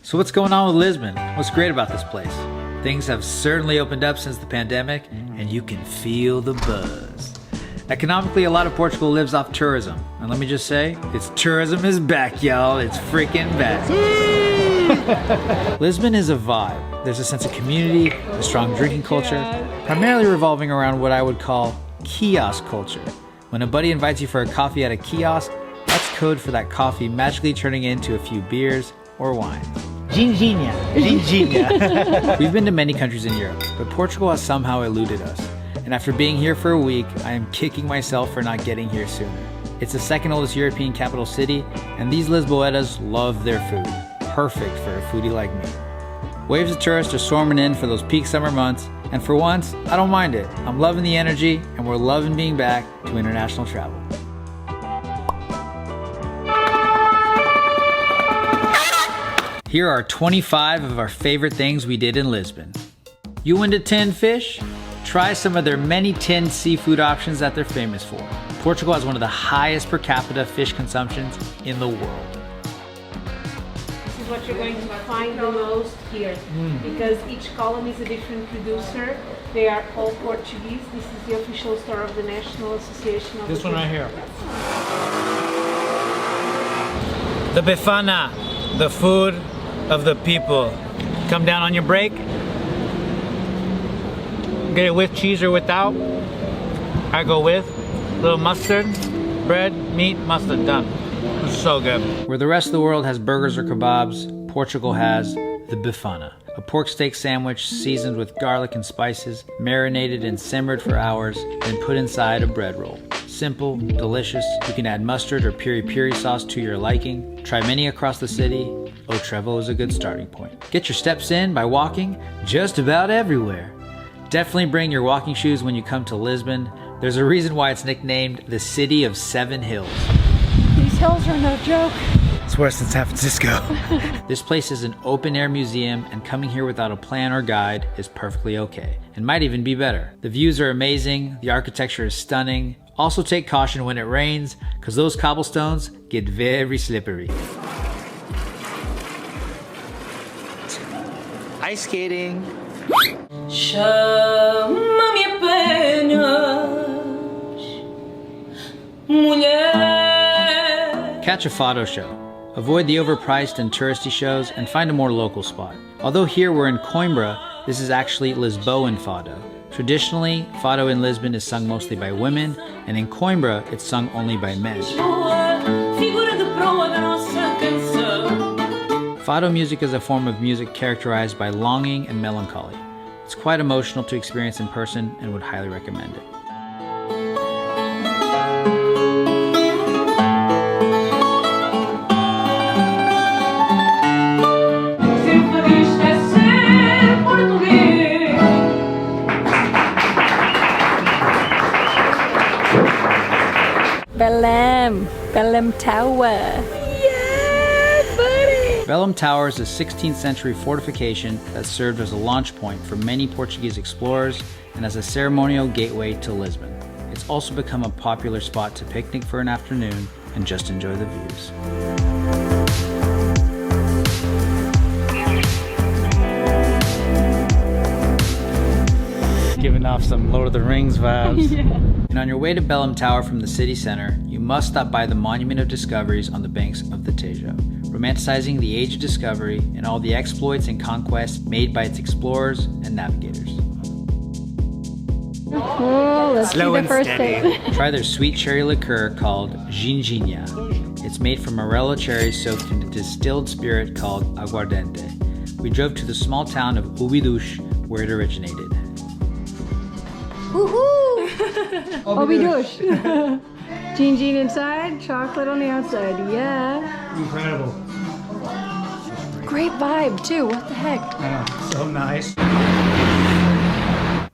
So what's going on with Lisbon? What's great about this place? Things have certainly opened up since the pandemic, and you can feel the buzz. Economically, a lot of Portugal lives off tourism. And let me just say, it's tourism is back, y'all. It's freaking back. Lisbon is a vibe. There's a sense of community, a strong drinking culture, primarily revolving around what I would call kiosk culture. When a buddy invites you for a coffee at a kiosk, that's code for that coffee magically turning into a few beers or wine. Ginginha. Ginginha. We've been to many countries in Europe, but Portugal has somehow eluded us. And after being here for a week, I am kicking myself for not getting here sooner. It's the second oldest European capital city, and these Lisboetas love their food. Perfect for a foodie like me. Waves of tourists are swarming in for those peak summer months, and for once, I don't mind it. I'm loving the energy, and we're loving being back to international travel. Here are 25 of our favorite things we did in Lisbon. You went to Tin Fish? Try some of their many tinned seafood options that they're famous for. Portugal has one of the highest per capita fish consumptions in the world. This is what you're going to find the most here, because each column is a different producer. They are all Portuguese. This is the official store of the National Association of This one right here. The BIFANA, the food of the people. Come down on your break. Get it with cheese or without. I go with. Little mustard, bread, meat, mustard, done. It's so good. Where the rest of the world has burgers or kebabs, Portugal has the BIFANA, a pork steak sandwich seasoned with garlic and spices, marinated and simmered for hours, and put inside a bread roll. Simple, delicious. You can add mustard or piri-piri sauce to your liking. Try many across the city. O Trevo is a good starting point. Get your steps in by walking just about everywhere. Definitely bring your walking shoes when you come to Lisbon. There's a reason why it's nicknamed the City of Seven Hills. These hills are no joke. It's worse than San Francisco. This place is an open-air museum, and coming here without a plan or guide is perfectly okay, and might even be better. The views are amazing, the architecture is stunning. Also take caution when it rains, because those cobblestones get very slippery. Ice skating. Chama-me apenas mulher. Catch a FADO show. Avoid the overpriced and touristy shows and find a more local spot. Although here we're in Coimbra, this is actually Lisboan FADO. Traditionally, FADO in Lisbon is sung mostly by women, and in Coimbra, it's sung only by men. Fado music is a form of music characterized by longing and melancholy. It's quite emotional to experience in person and would highly recommend it. Belem Tower. Belem Tower is a 16th century fortification that served as a launch point for many Portuguese explorers and as a ceremonial gateway to Lisbon. It's also become a popular spot to picnic for an afternoon and just enjoy the views. Giving off some Lord of the Rings vibes. Yeah. And on your way to Belem Tower from the city center, you must stop by the Monument of Discoveries on the banks of the Tejo, romanticizing the Age of Discovery and all the exploits and conquests made by its explorers and navigators. Oh, let's Slow see the and first steady. bit. Try their sweet cherry liqueur called ginginha. It's made from morello cherries soaked in a distilled spirit called aguardente. We drove to the small town of Óbidos, where it originated. Woohoo! Óbidos. Gin inside, chocolate on the outside. Yeah. Incredible. Great vibe too. What the heck? I know, so nice.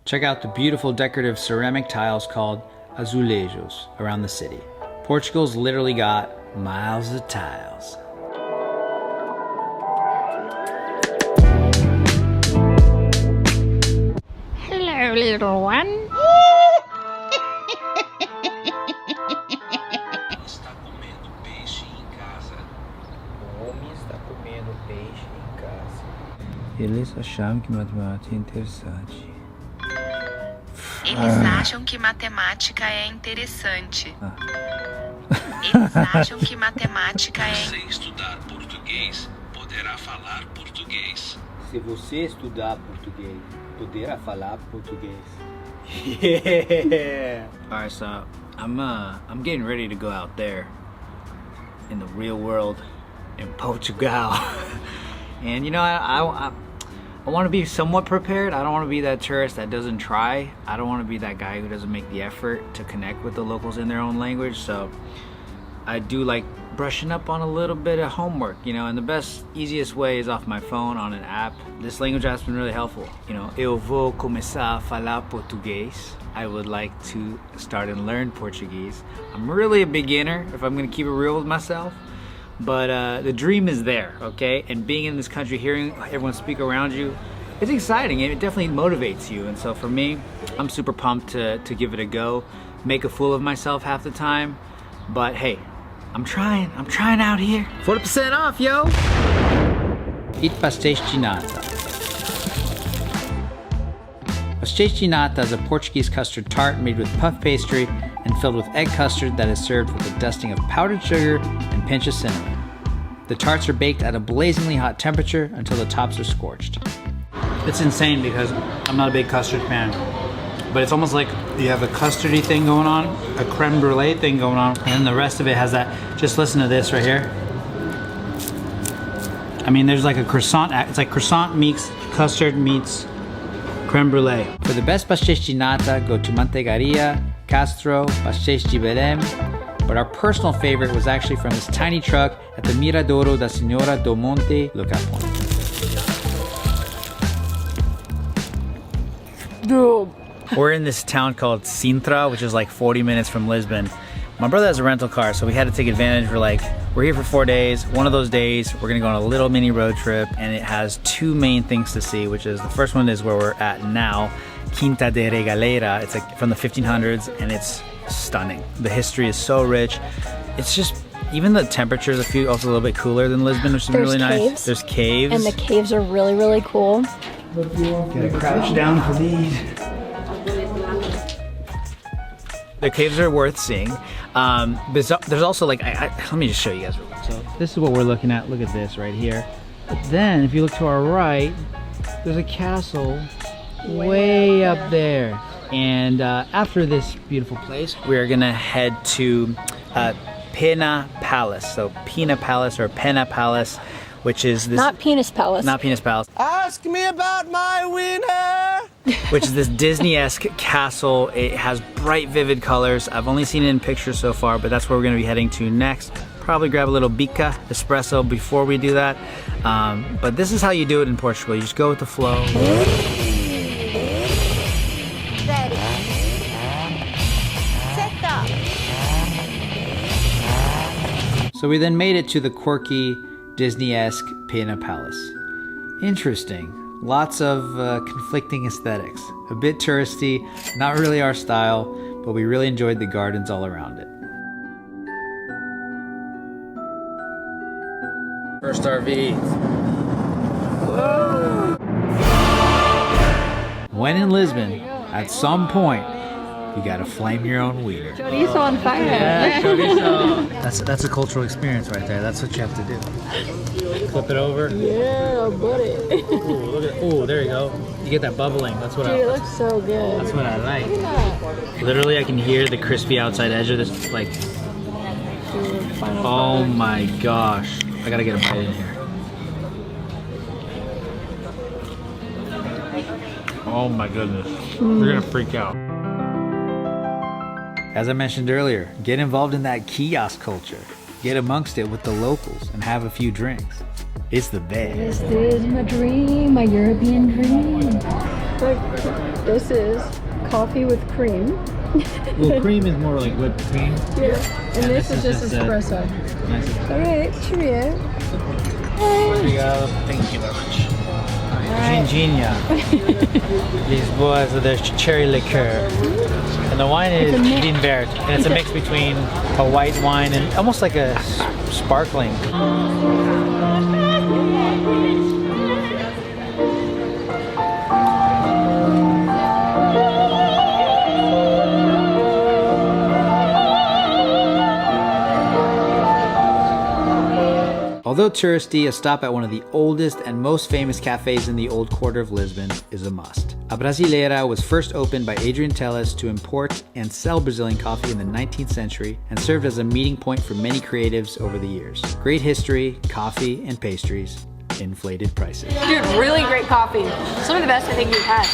Check out the beautiful decorative ceramic tiles called AZULEJOS around the city. Portugal's literally got miles of tiles. Hello, little one. comendo peixe em casa. Eles acharam que matemática é interessante. Eles acham que matemática é interessante. Eles acham que matemática é... Se você estudar português, poderá falar português. Se você estudar português, poderá falar português. Yeah. All right, so I'm getting ready to go out there in the real world in Portugal, and you know I want to be somewhat prepared. I don't want to be that tourist that doesn't try. I don't want to be that guy who doesn't make the effort to connect with the locals in their own language. So I do like brushing up on a little bit of homework, you know, and the best, easiest way is off my phone on an app. This language app's been really helpful. You know, eu vou começar a falar português. I would like to start and learn Portuguese. I'm really a beginner, if I'm gonna keep it real with myself, but the dream is there, okay? And being in this country, hearing everyone speak around you, it's exciting. It definitely motivates you. And so for me, I'm super pumped to give it a go, make a fool of myself half the time, but hey, I'm trying out here. 40% off, yo! Eat pastéis de nata. Pastéis de nata is a Portuguese custard tart made with puff pastry and filled with egg custard that is served with a dusting of powdered sugar and a pinch of cinnamon. The tarts are baked at a blazingly hot temperature until the tops are scorched. It's insane because I'm not a big custard fan, but it's almost like you have a custardy thing going on, a creme brulee thing going on, and then the rest of it has that. Just listen to this right here. I mean, there's like a croissant, it's like croissant meets custard meets creme brulee. For the best pastéis de nata, go to Manteigaria, Castro, Pastéis de Belém, but our personal favorite was actually from this tiny truck at the Miradouro da Senhora do Monte do Capão. We're in this town called Sintra, which is like 40 minutes from Lisbon. My brother has a rental car, so we had to take advantage. We're here for 4 days. One of those days, we're gonna go on a little mini road trip, and it has two main things to see, which is the first one is where we're at now, Quinta de Regaleira. It's like from the 1500s, and it's stunning. The history is so rich. It's just, even the temperature is also a little bit cooler than Lisbon, which is really nice. There's caves. And the caves are really, really cool. Gotta crouch down for these. The caves are worth seeing. But there's also like, let me just show you guys real quick. So this is what we're looking at. Look at this right here. But then if you look to our right, there's a castle way up there. And after this beautiful place, we're gonna head to PENA Palace. So PENA Palace or PENA Palace, which is this— Not Penis Palace. Not Penis Palace. Ask me about my winner! Which is this Disney-esque castle. It has bright, vivid colors. I've only seen it in pictures so far, but that's where we're gonna be heading to next. Probably grab a little BICA espresso before we do that. But this is how you do it in Portugal. You just go with the flow. So we then made it to the quirky, Disney-esque PENA Palace. Interesting. Lots of conflicting aesthetics. A bit touristy, not really our style, but we really enjoyed the gardens all around it. First RV. Whoa. When in Lisbon, at some point, you gotta flame your own wiener. Chorizo on fire. Yeah, chorizo. That's a cultural experience right there. That's what you have to do. Flip it over. Yeah, buddy. Ooh, look at, ooh, there you go. You get that bubbling. That's what It looks so good. That's what I like. Literally, I can hear the crispy outside edge of this. Like, oh my gosh! I gotta get a bite in here. Oh my goodness! You're gonna freak out. As I mentioned earlier, get involved in that kiosk culture. Get amongst it with the locals and have a few drinks. It's the best. This is my dream, my European dream. Like, this is coffee with cream. Well, cream is more like whipped cream. Yeah. And this is just espresso. Nice. Alright, cheerio. There you go. Thank you very much. Ginginha. Lisboa, so there's cherry liqueur. And the wine is Vinho Verde. And it's a mix between a white wine and almost like a sparkling. Although touristy, a stop at one of the oldest and most famous cafes in the old quarter of Lisbon is a must. A Brasileira was first opened by Adrian Telles to import and sell Brazilian coffee in the 19th century and served as a meeting point for many creatives over the years. Great history, coffee, and pastries, inflated prices. Dude, really great coffee. Some of the best I think we've had.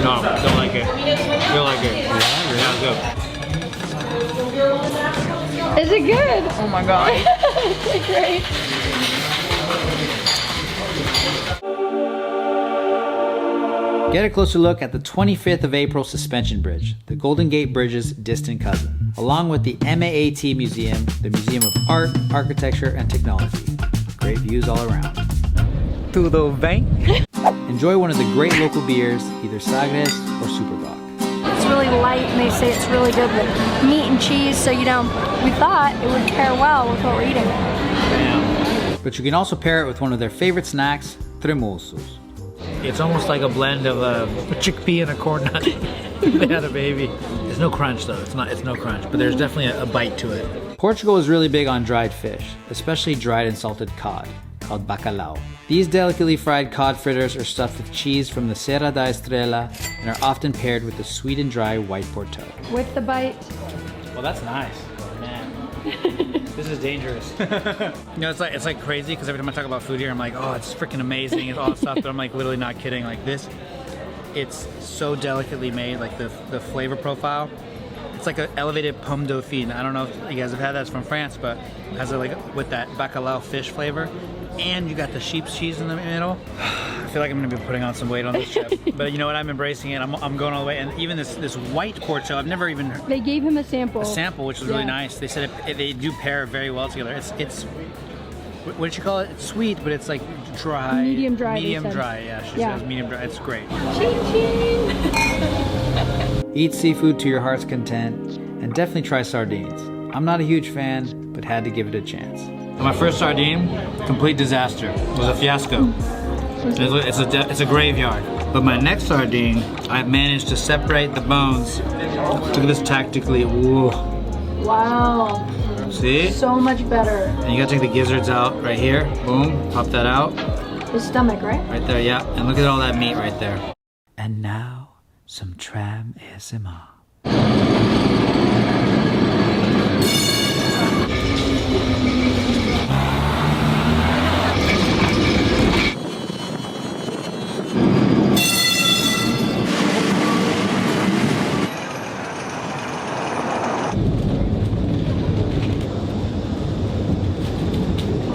No, don't like it. Don't like it. Yeah, good. Is it good? Oh my god. It's great. Get a closer look at the 25th of April Suspension Bridge, the Golden Gate Bridge's distant cousin, along with the MAAT Museum, the Museum of Art, Architecture, and Technology. Great views all around. Tudo bem? Enjoy one of the great local beers, either Sagres or Superbock. It's really light and they say it's really good with meat and cheese, so you know, we thought it would pair well with what we're eating. Bam. But you can also pair it with one of their favorite snacks, tremoços. It's almost like a blend of a chickpea and a corn nut. They had a baby. There's no crunch though, it's no crunch, but there's definitely a bite to it. Portugal is really big on dried fish, especially dried and salted cod, called BACALHAU. These delicately fried cod fritters are stuffed with cheese from the Serra da Estrela and are often paired with the sweet and dry white porto. With the bite. Well, that's nice, man. This is dangerous. You know, it's like crazy because every time I talk about food here, I'm like, oh, it's freaking amazing and all that stuff, but I'm like literally not kidding. Like this, it's so delicately made, like the flavor profile. It's like an elevated pomme dauphine. I don't know if you guys have had that. It's from France, but it has like with that bacalhau fish flavor. And you got the sheep's cheese in the middle. I feel like I'm gonna be putting on some weight on this trip. But you know what, I'm embracing it. I'm going all the way. And even this white porto, I've never even heard. They gave him a sample. A sample, which was really nice. They said they do pair very well together. It's what did you call it? It's sweet, but it's like dry. Medium dry. Medium dry, yeah. She says medium dry. It's great. Eat seafood to your heart's content, and definitely try sardines. I'm not a huge fan, but had to give it a chance. My first sardine, complete disaster. It was a fiasco. It's a graveyard. But my next sardine, I managed to separate the bones. Look at this tactically. Whoa. Wow. See? So much better. And you gotta take the gizzards out right here. Boom, pop that out. The stomach, right? Right there, yeah. And look at all that meat right there. And now, some tram ASMR.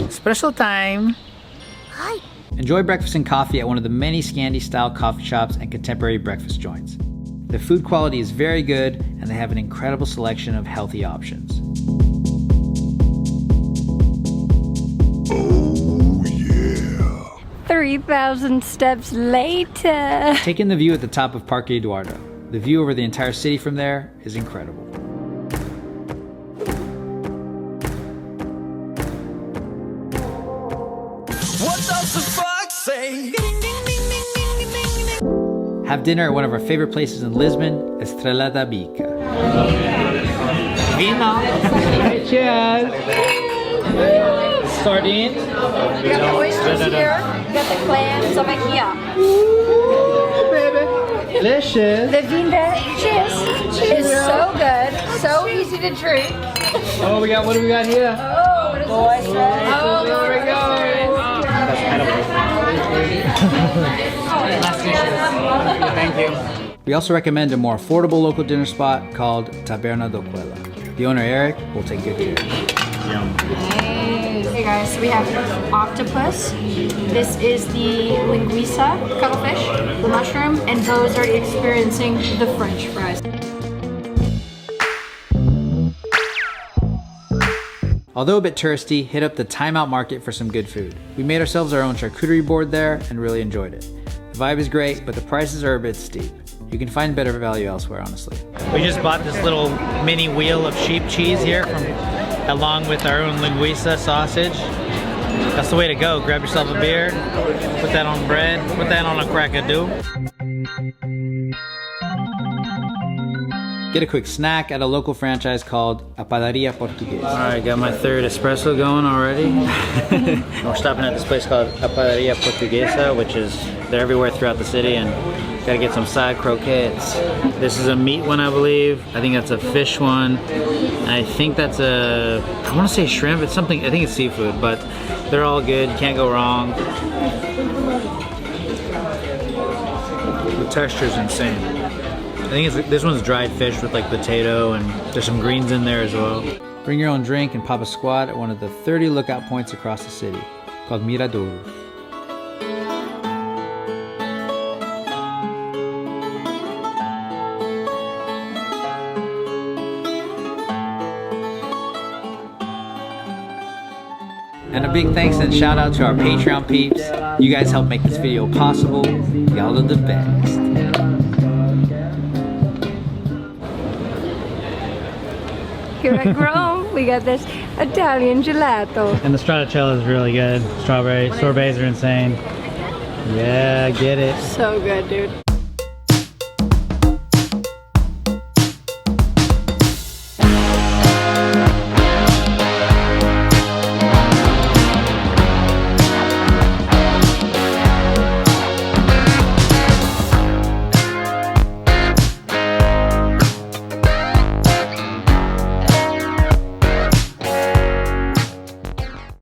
Special time! Hi! Enjoy breakfast and coffee at one of the many SCANDI-STYLE coffee shops and contemporary breakfast joints. The food quality is very good, and they have an incredible selection of healthy options. Oh yeah! 3,000 steps later. Take in the view at the top of Parque EDUARDO. The view over the entire city from there is incredible. What does the fox say? Have dinner at one of our favorite places in Lisbon, ESTRELA da BICA. Vino! Cheers! Sardines? We got the oysters here, we got the clams over here. Ooh, baby! Delicious! The Vinho Verde is so good, so easy to drink. Oh, what do we got here? Oh, what is this? Oysters. Oh, there we go! Thank you. We also recommend a more affordable local dinner spot called Taberna do Coelho. The owner, Eric, will take good care. Yum. Hey guys, so we have octopus. This is the linguiça, cuttlefish, the mushroom, and Bo's already experiencing the French fries. Although a bit touristy, hit up the Time Out Market for some good food. We made ourselves our own charcuterie board there and really enjoyed it. The vibe is great, but the prices are a bit steep. You can find better value elsewhere, honestly. We just bought this little mini wheel of sheep cheese here along with our own linguiça sausage. That's the way to go. Grab yourself a beer, put that on bread, put that on a crackadoo. Get a quick snack at a local franchise called A Padaria Portuguese. Alright, got my third espresso going already. We're stopping at this place called A Padaria Portuguesa, which is, they're everywhere throughout the city, and gotta get some side croquettes. This is a meat one, I believe. I think that's a fish one. And I think that's a, I wanna say shrimp, it's something, I think it's seafood, but they're all good, you can't go wrong. The texture's insane. I think this one's dried fish with like potato, and there's some greens in there as well. Bring your own drink and pop a squat at one of the 30 lookout points across the city, called Miradouros. And a big thanks and shout out to our Patreon peeps. You guys help make this video possible. Y'all are the best. Here at Rome, we got this Italian gelato. And the stracciatella is really good. Strawberry sorbets are insane. Yeah, get it. So good, dude.